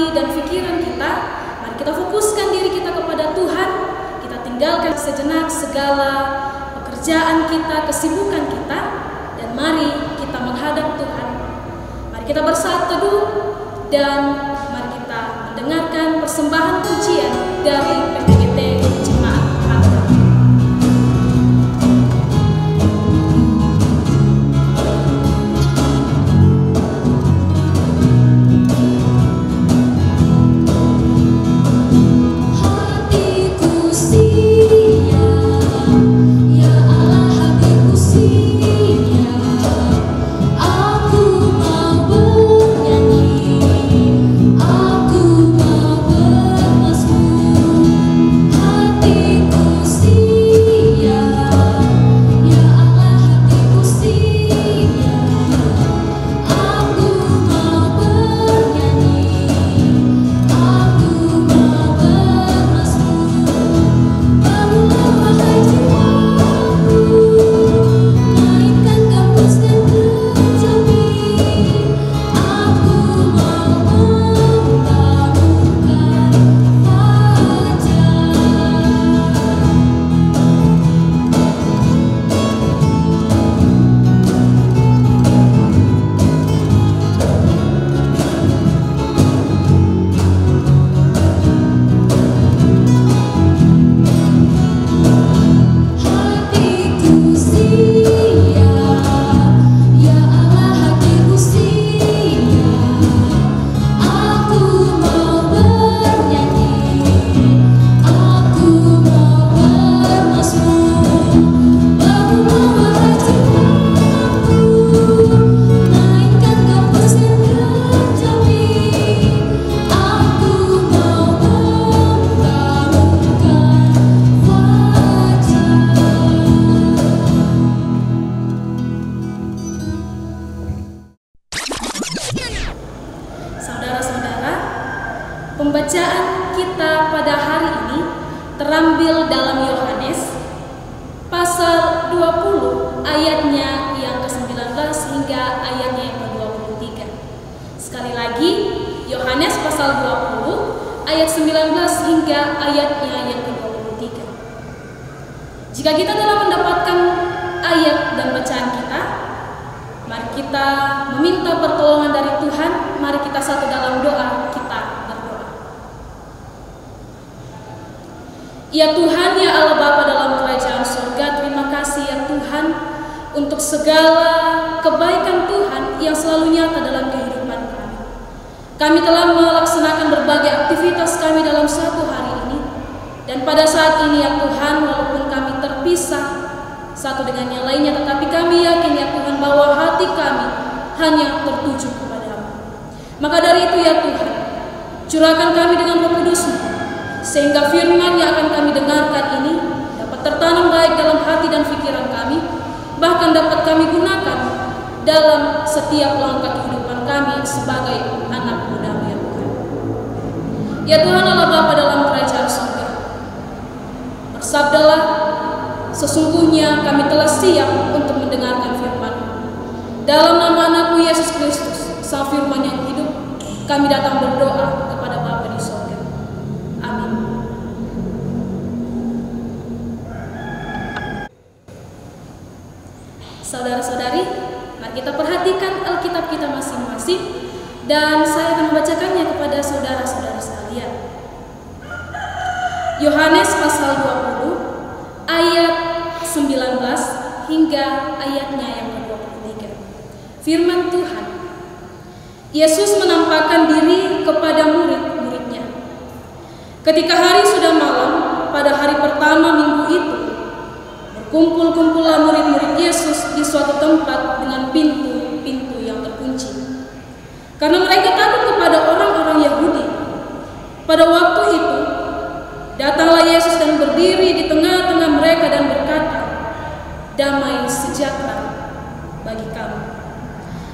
hati dan pikiran kita, mari kita fokuskan diri kita kepada Tuhan. Kita tinggalkan sejenak segala pekerjaan kita, kesibukan kita, dan mari kita menghadap Tuhan. Mari kita bersaat teduh dan mari kita mendengarkan persembahan pujian dari PPGT Jemaat Pantura. Pembacaan kita pada hari ini terambil dalam Yohanes pasal 20 ayatnya yang ke-19 hingga ayatnya yang ke-23. Sekali lagi, Yohanes pasal 20 ayat 19 hingga ayatnya yang ke-23. Jika kita telah mendapatkan ayat dan bacaan kita, mari kita meminta pertolongan dari Tuhan. Mari kita satu dalam doa kita. Ya Tuhan, ya Allah Bapa dalam kerajaan surga, terima kasih ya Tuhan untuk segala kebaikan Tuhan yang selalu nyata dalam kehidupan kami. Kami telah melaksanakan berbagai aktivitas kami dalam satu hari ini. Dan pada saat ini ya Tuhan, walaupun kami terpisah satu dengan yang lainnya, tetapi kami yakin ya Tuhan bahwa hati kami hanya tertuju kepada-Mu. Maka dari itu ya Tuhan, curahkan kami dengan Roh Kudus-Mu, sehingga firman yang akan kami dengarkan ini dapat tertanam baik dalam hati dan pikiran kami, bahkan dapat kami gunakan dalam setiap langkah kehidupan kami sebagai anak muda ya Tuhan. Ya Tuhan Allah Bapa dalam kerajaan surga, bersabdalah, sesungguhnya kami telah siap untuk mendengarkan firman. Dalam nama anakmu Yesus Kristus, Sang Firman yang hidup, kami datang berdoa kepada Bapa di surga. Amin. Saudara-saudari, mari kita perhatikan Alkitab kita masing-masing, dan saya akan membacakannya kepada saudara-saudara sekalian. Yohanes pasal 20 ayat 19 hingga ayatnya yang ke-23. Firman Tuhan. Yesus menampakkan diri kepada murid-muridnya. Ketika hari sudah malam, pada hari pertama minggu itu, berkumpul-kumpullah murid-murid Yesus di suatu tempat dengan pintu-pintu yang terkunci. Karena mereka takut kepada orang-orang Yahudi. Pada waktu itu, datanglah Yesus dan berdiri di tengah-tengah mereka dan berkata, "Damai sejahtera bagi kamu."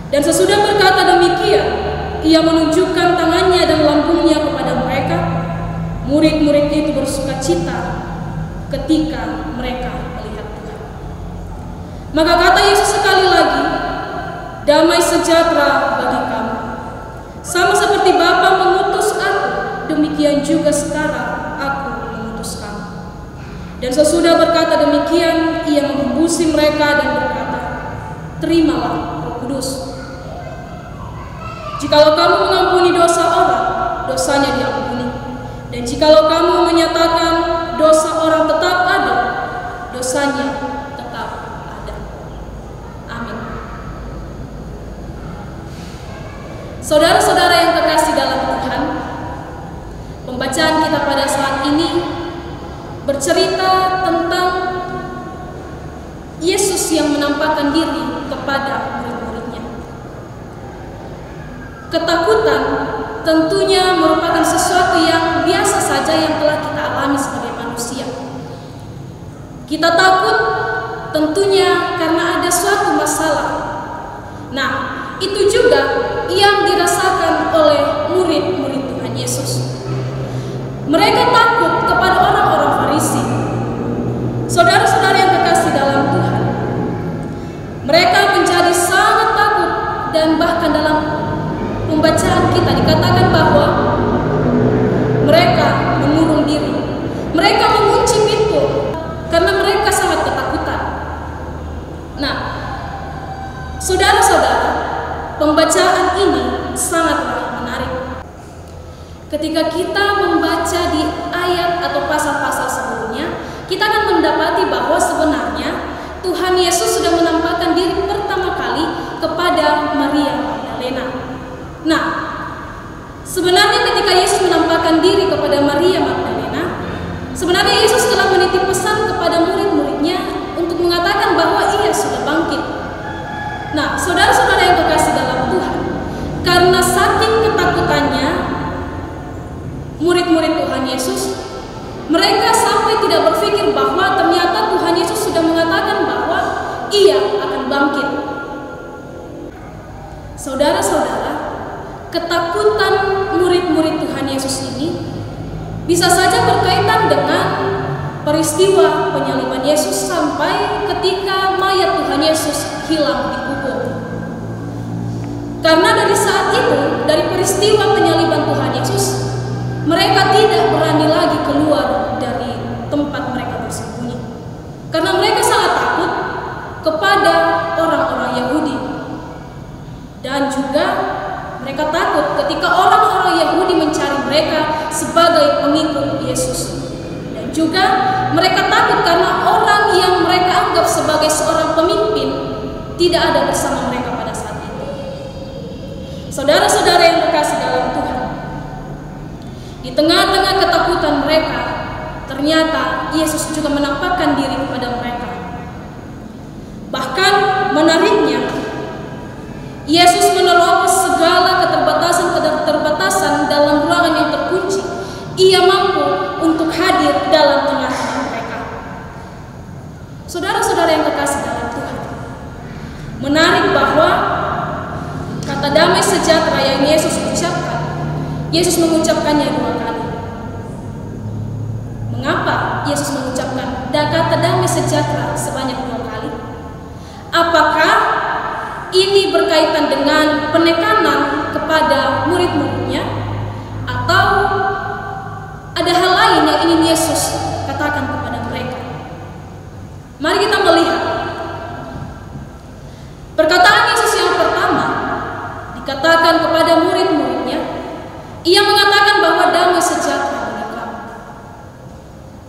Dan sesudah berkata demikian, ia menunjukkan tangannya dan lambungnya kepada mereka. Murid-murid itu bersukacita ketika mereka melihat Tuhan. Maka kata Yesus sekali lagi, "Damai sejahtera bagi kamu. Sama seperti Bapa mengutus demikian juga sekarang aku mengutus kamu. Dan sesudah berkata demikian, ia menghembusi mereka dan berkata, terimalah Roh Kudus. Jikalau kamu mengampuni dosa orang, dosanya diampuni. Dan jikalau kamu menyatakan dosa orang tetap ada, dosanya tetap ada. Amin. Saudara-saudara yang terkasih dalam Tuhan, pembacaan kita pada saat ini bercerita tentang Yesus yang menampakkan diri kepada murid-muridnya. Ketakutan tentunya merupakan sesuatu yang biasa saja yang telah kita alami sebagai manusia. Kita takut tentunya karena ada suatu masalah. Nah, itu juga yang dirasakan oleh murid-murid Tuhan Yesus. Mereka takut kepada orang-orang Farisi. Saudara-saudara yang terkasih dalam Tuhan, mereka menjadi sangat takut, dan bahkan dalam pembacaan kita dikatakan bahwa mereka mengurung diri, mereka mengunci pintu karena mereka sangat ketakutan. Nah, saudara-saudara, pembacaan ini sangatlah menarik. Ketika kita membaca di ayat atau pasal-pasal sebelumnya, kita akan mendapati bahwa sebenarnya Tuhan Yesus sudah menampakkan diri pertama kali kepada Maria Magdalena. Nah, sebenarnya ketika Yesus menampakkan diri kepada Maria Magdalena, sebenarnya Yesus telah menitip pesan kepada murid-muridnya untuk mengatakan bahwa ia sudah bangkit. Nah, saudara-saudara yang terkasih dalam Tuhan, karena saking ketakutannya murid-murid Tuhan Yesus, mereka sampai tidak berpikir bahwa ternyata Tuhan Yesus sudah mengatakan bahwa ia akan bangkit. Saudara-saudara, ketakutan murid-murid Tuhan Yesus ini bisa saja berkaitan dengan peristiwa penyaliban Yesus sampai ketika mayat Tuhan Yesus hilang di kubur. Karena dari saat itu, dari peristiwa penyaliban Tuhan Yesus, mereka tidak berani lagi keluar dari tempat mereka bersembunyi. Karena mereka sangat takut kepada orang-orang Yahudi. Dan juga mereka takut ketika orang-orang Yahudi mencari mereka sebagai pengikut Yesus. Dan juga mereka takut karena orang yang mereka anggap sebagai seorang pemimpin tidak ada bersama mereka pada saat itu. Saudara-saudara yang terkasih dalam Tuhan, di tengah-tengah ketakutan mereka, ternyata Yesus juga menampakkan diri kepada mereka. Bahkan menariknya, Yesus menerobos segala keterbatasan dalam ruangan yang terkunci. Ia mampu untuk hadir dalam tengah-tengah mereka. Saudara-saudara yang terkasih dalam Tuhan, menarik bahwa kata damai sejahtera yang Yesus ucapkan, Yesus mengucapkannya 2 kali. Mengapa Yesus mengucapkan kata damai sejahtera sebanyak 2 kali? Apakah ini berkaitan dengan penekanan kepada murid-muridnya, atau ada hal lain yang ingin Yesus katakan kepada mereka? Mari kita melihat perkataan Yesus yang pertama dikatakan kepada murid-muridnya. Ia mengatakan bahwa damai sejahtera bagi kamu.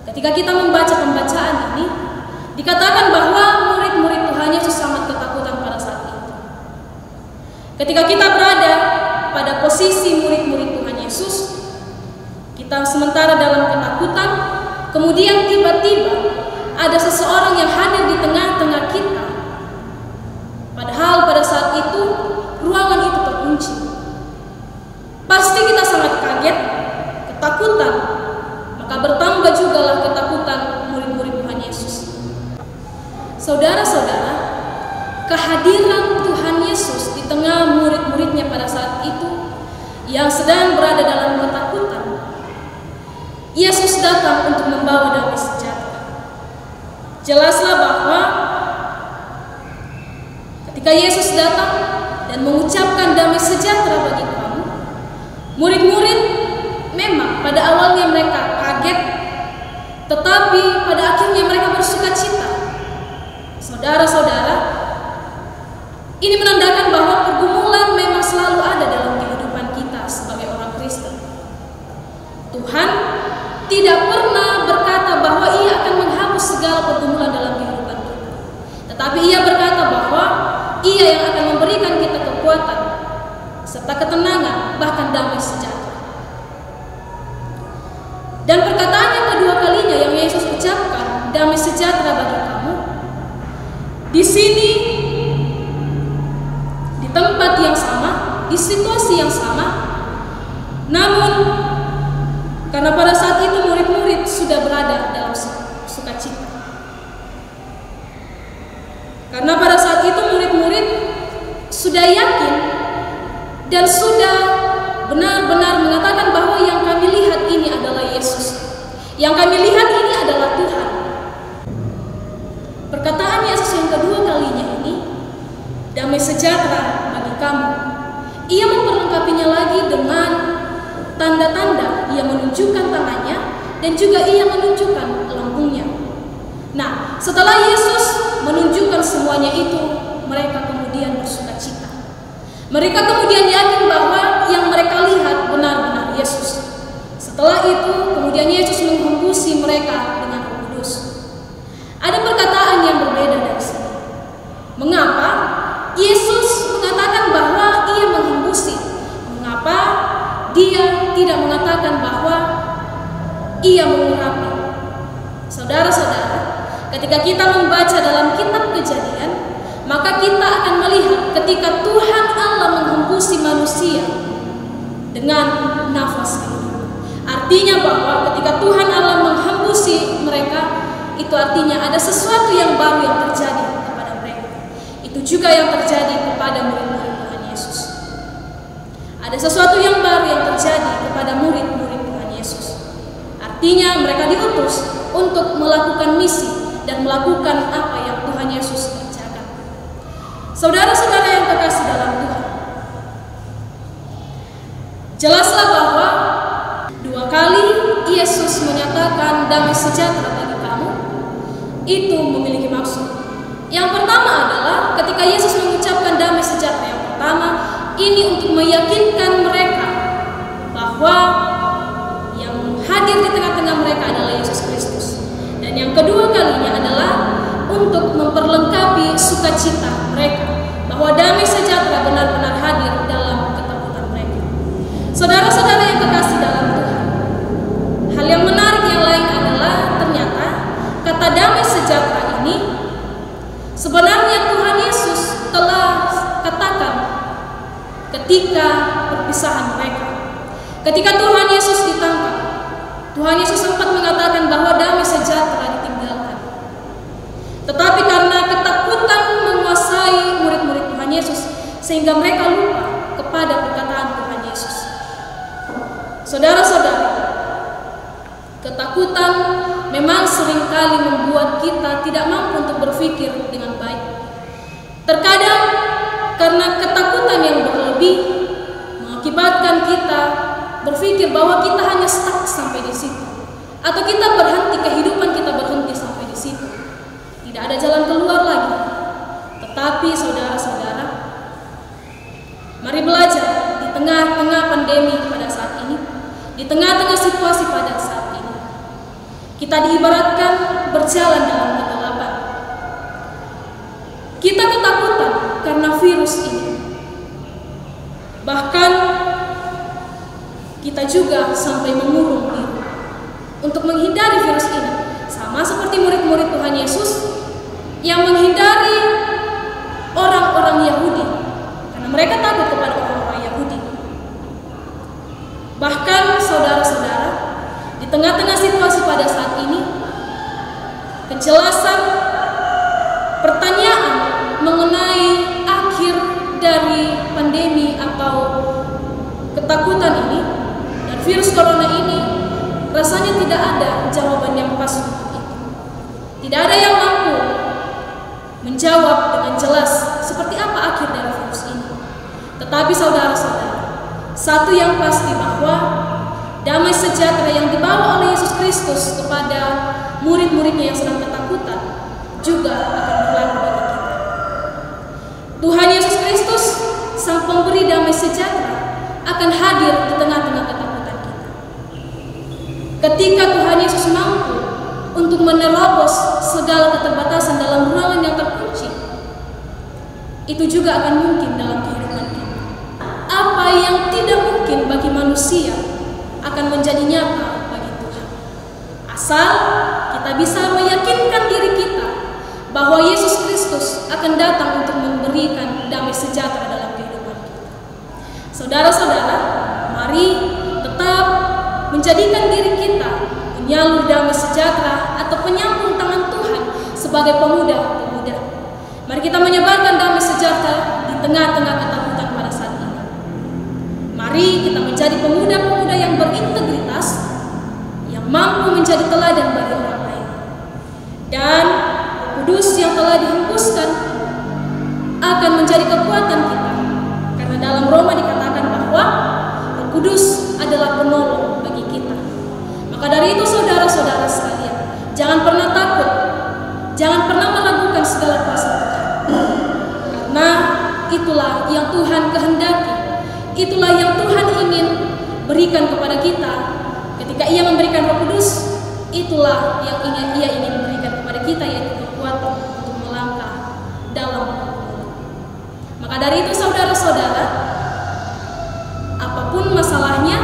Ketika kita membaca pembacaan ini, dikatakan bahwa murid-murid Tuhan Yesus sangat ketakutan pada saat itu. Ketika kita berada pada posisi murid-murid Tuhan Yesus, kita sementara dalam ketakutan, kemudian tiba-tiba ada seseorang yang hadir di tengah-tengah kita. Padahal pada saat itu ruangan itu terkunci. Pasti kita sangat kaget, ketakutan, maka bertambah jugalah ketakutan murid-murid Tuhan Yesus. Saudara-saudara, kehadiran Tuhan Yesus di tengah murid-muridnya pada saat itu yang sedang berada dalam ketakutan, Yesus datang untuk membawa damai sejahtera. Jelaslah bahwa ketika Yesus datang dan mengucapkan damai sejahtera bagi kamu, murid-murid memang memang pada awalnya mereka kaget, tetapi pada akhirnya mereka bersuka cita. Saudara-saudara, ini menandakan bahwa pergumulan memang selalu ada dalam kehidupan kita sebagai orang Kristen. Tuhan tidak pernah berkata bahwa Ia akan menghapus segala pergumulan dalam kehidupan kita, tetapi Ia berkata bahwa Ia yang akan memberikan kita kekuatan serta ketenangan, bahkan damai sejahtera. Dan perkataan yang kedua kalinya yang Yesus ucapkan, damai sejahtera bagi kamu, di sini, di tempat yang sama, di situasi yang sama, namun karena pada saat itu murid-murid sudah berada dalam sukacita. Karena pada saat itu murid-murid sudah yakin dan sudah benar-benar mengatakan bahwa yang kami lihat ini adalah Yesus. Yang kami lihat ini adalah Tuhan. Perkataan Yesus yang kedua kalinya ini, damai sejahtera bagi kamu, Ia memperlengkapinya lagi dengan tanda-tanda. Ia menunjukkan tangannya dan juga Ia menunjukkan lambungnya. Nah, setelah Yesus menunjukkan semuanya itu, mereka kemudian bersukacita. Mereka kemudian yakin bahwa yang mereka lihat benar-benar Yesus. Setelah itu, kemudian Yesus menghembusi mereka dengan Roh Kudus. Ada perkataan yang berbeda dari sini. Mengapa Yesus mengatakan bahwa Ia menghembusi? Mengapa Dia tidak mengatakan bahwa Ia mengurapi? Saudara-saudara, ketika kita membaca dalam kitab Kejadian, maka kita akan melihat ketika Tuhan Allah menghembusi manusia dengan nafas kehidupan. Artinya bahwa ketika Tuhan Allah menghembusi mereka, itu artinya ada sesuatu yang baru yang terjadi kepada mereka. Itu juga yang terjadi kepada murid-murid Tuhan Yesus. Ada sesuatu yang baru yang terjadi kepada murid-murid Tuhan Yesus. Artinya mereka diutus untuk melakukan misi dan melakukan apa yang Tuhan Yesus kerjakan. Saudara-saudara yang terkasih dalam Tuhan, jelaslah bahwa dua kali Yesus menyatakan damai sejahtera bagi kamu, itu memiliki maksud. Yang pertama adalah ketika Yesus mengucapkan damai sejahtera yang pertama, ini untuk meyakinkan mereka bahwa yang hadir di tengah-tengah mereka adalah Yesus Kristus. Dan yang kedua kalinya adalah untuk memperlengkapi sukacita mereka, bahwa damai sejahtera benar-benar hadir dalam ketakutan mereka. Saudara-saudara yang terkasih dalam Tuhan, hal yang menarik yang lain adalah ternyata kata damai sejahtera ini sebenarnya Tuhan Yesus telah katakan ketika perpisahan mereka. Ketika Tuhan Yesus ditangkap, Tuhan Yesus sempat mengatakan bahwa damai sejahtera ditinggalkan. Tetapi karena ketakutan menguasai murid-murid Tuhan Yesus, sehingga mereka lupa kepada perkataan Tuhan Yesus. Saudara-saudara, ketakutan memang seringkali membuat kita tidak mampu untuk berpikir dengan baik. Terkadang karena ketakutan yang berlebih mengakibatkan kita berpikir bahwa kita hanya stuck sampai di situ, atau kita berhenti, kehidupan kita berhenti sampai di situ. Tidak ada jalan keluar lagi. Tetapi saudara-saudara, mari belajar di tengah-tengah pandemi pada saat ini, di tengah-tengah situasi pada saat ini, kita diibaratkan berjalan dalam kegelapan. Kita ketakutan karena virus ini. Bahkan kita juga sampai mengurung diri untuk menghindari virus ini. Sama seperti murid-murid Tuhan Yesus yang menghindari orang-orang Yahudi karena mereka takut kepada orang-orang Yahudi. Bahkan saudara-saudara, di tengah-tengah situasi pada saat ini, kejelasan pertanyaan mengenai akhir dari pandemi atau ketakutan ini dan virus corona ini rasanya tidak ada jawaban yang pas untuk itu. Tidak ada yang mampu menjawab dengan jelas seperti apa akhir dari virus ini. Tetapi saudara-saudara, satu yang pasti bahwa damai sejahtera yang dibawa oleh Yesus Kristus kepada murid-muridnya yang sedang ketakutan juga akan berlaku bagi kita. Tuhan Yesus Kristus, Sang Pemberi damai sejahtera, akan hadir di tengah-tengah ketakutan kita. Ketika Tuhan Yesus mampu untuk menerobos segala keterbatasan dalam ruangan yang terkunci, itu juga akan mungkin dalam kehidupan kita. Apa yang tidak mungkin bagi manusia akan menjadi nyata bagi Tuhan. Asal kita bisa meyakinkan diri kita bahwa Yesus Kristus akan datang untuk memberikan damai sejahtera dalam kehidupan kita. Saudara-saudara, mari tetap menjadikan diri kita penyalur damai sejahtera atau penyambung tangan Tuhan sebagai pemuda-pemuda. Mari kita menyebarkan damai sejahtera di tengah-tengah ketakutan pada saat ini. Mari kita menjadi pemuda-pemuda yang berintegritas, yang mampu menjadi teladan bagi orang lain. Dan Kudus yang telah dihembuskan akan menjadi kekuatan kita. Karena dalam Roma dikatakan bahwa Roh Kudus adalah penolong bagi kita. Maka dari itu saudara-saudara sekalian, jangan pernah takut, jangan pernah melakukan segala kuasa Tuhan. Karena itulah yang Tuhan kehendaki, itulah yang Tuhan ingin berikan kepada kita. Ketika Ia memberikan Roh Kudus, itulah yang Ia ingin berikan kepada kita, yaitu kekuatan untuk melangkah dalam kebenaran. Maka dari itu saudara-saudara, apapun masalahnya,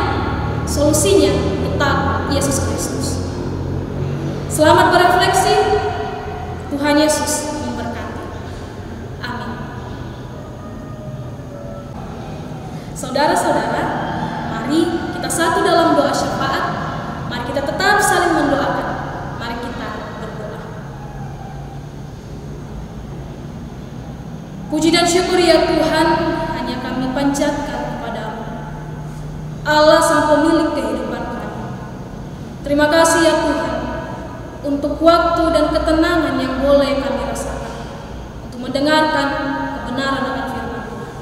solusinya tetap Yesus Kristus. Selamat berefleksi. Tuhan Yesus memberkati. Amin. Saudara-saudara, mari kita satu dalam doa syafaat. Mari kita tetap saling mendoakan. Mari kita berdoa. Puji dan syukur ya Tuhan, hanya kami panjatkan kepadamu, Allah Sang Pemilik kehidupan kami. Terima kasih ya Tuhan untuk waktu dan ketenangan yang boleh kami rasakan untuk mendengarkan kebenaran akan firman Tuhan.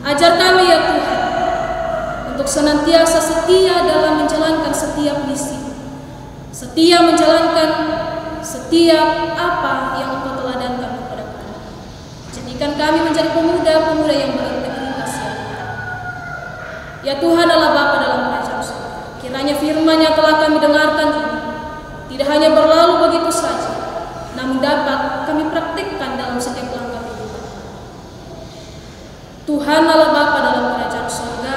Ajar kami ya Tuhan untuk senantiasa setia dalam menjalankan setiap misi, setia menjalankan setiap apa yang Engkau teladankan kepada kami. Jadikan kami menjadi pemuda-pemuda yang berintegritas ya Tuhan. Ya Tuhan Allah Bapa dalam kerajaan surga, kiranya firman yang telah kami dengarkan ini tidak hanya berlalu begitu saja, namun dapat kami praktikkan dalam setiap langkah kehidupan. Tuhan Allah Bapa dalam kerajaan surga,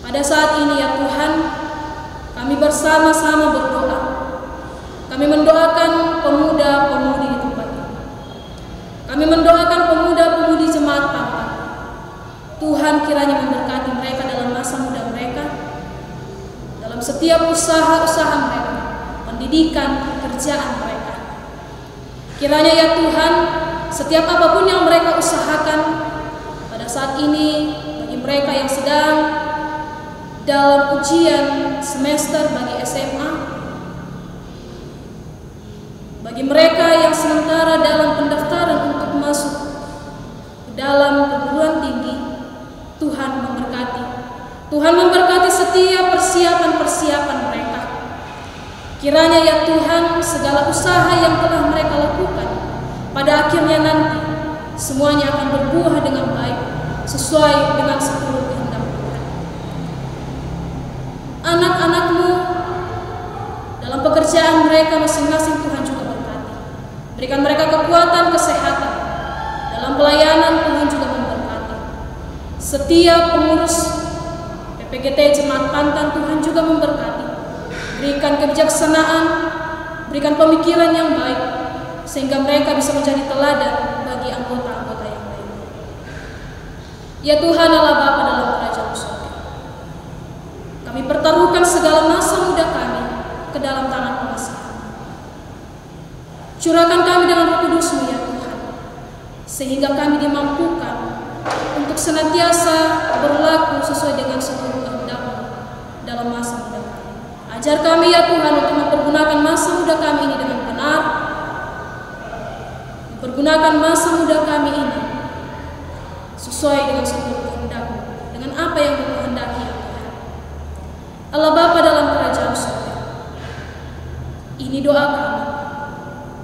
pada saat ini ya Tuhan, kami bersama-sama berdoa. Kami mendoakan pemuda-pemudi di tempat ini. Kami mendoakan pemuda-pemudi jemaat Papa. Tuhan kiranya memberkati mereka dalam masa muda mereka, dalam setiap usaha-usaha mereka, pendidikan, pekerjaan mereka. Kiranya ya Tuhan, setiap apapun yang mereka usahakan pada saat ini, bagi mereka yang sedang dalam ujian semester bagi SMA, bagi mereka yang sementara dalam pendaftaran untuk masuk ke dalam perguruan tinggi, Tuhan memberkati. Tuhan memberkati setiap persiapan-persiapan mereka. Kiranya ya Tuhan, segala usaha yang telah mereka lakukan, pada akhirnya nanti semuanya akan berbuah dengan baik, sesuai dengan seluruh kehendak Tuhan. Anak-anak-Mu dalam pekerjaan mereka masing-masing Tuhan juga berkati. Berikan mereka kekuatan, kesehatan. Dalam pelayanan Tuhan juga memberkati. Setiap pengurus PPGT Jemaat Pantan Tuhan juga memberkati. Berikan kebijaksanaan, berikan pemikiran yang baik, sehingga mereka bisa menjadi teladan bagi anggota-anggota yang lain. Ya Tuhan Allah Bapa dalam kerajaan surga, kami pertaruhkan segala masa muda kami ke dalam tangan pengasihan. Curahkan kami dengan Roh Kudus-Mu ya Tuhan, sehingga kami dimampukan untuk senantiasa berlaku sesuai dengan seluruh kehendak-Mu dalam masa muda kami. Ajar kami ya Tuhan untuk mempergunakan masa muda kami ini dengan benar, mempergunakan masa muda kami ini sesuai dengan seluruh kehendak-Mu, dengan apa yang Kau kehendaki ya Tuhan. Allah Bapa dalam kerajaan surga. Ini doa kami,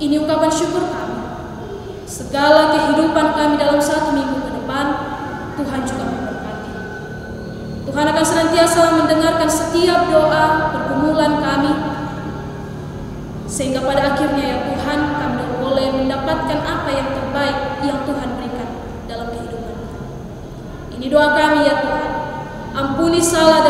ini ungkapan syukur kami. Segala kehidupan kami dalam 1 minggu ke depan, Tuhan juga memberkati. Tuhan akan senantiasa mendengarkan setiap doa pergumulan kami, sehingga pada akhirnya ya Tuhan, kami boleh mendapatkan apa yang terbaik yang Tuhan berikan dalam kehidupan kami. Ini doa kami ya Tuhan. Ampuni salah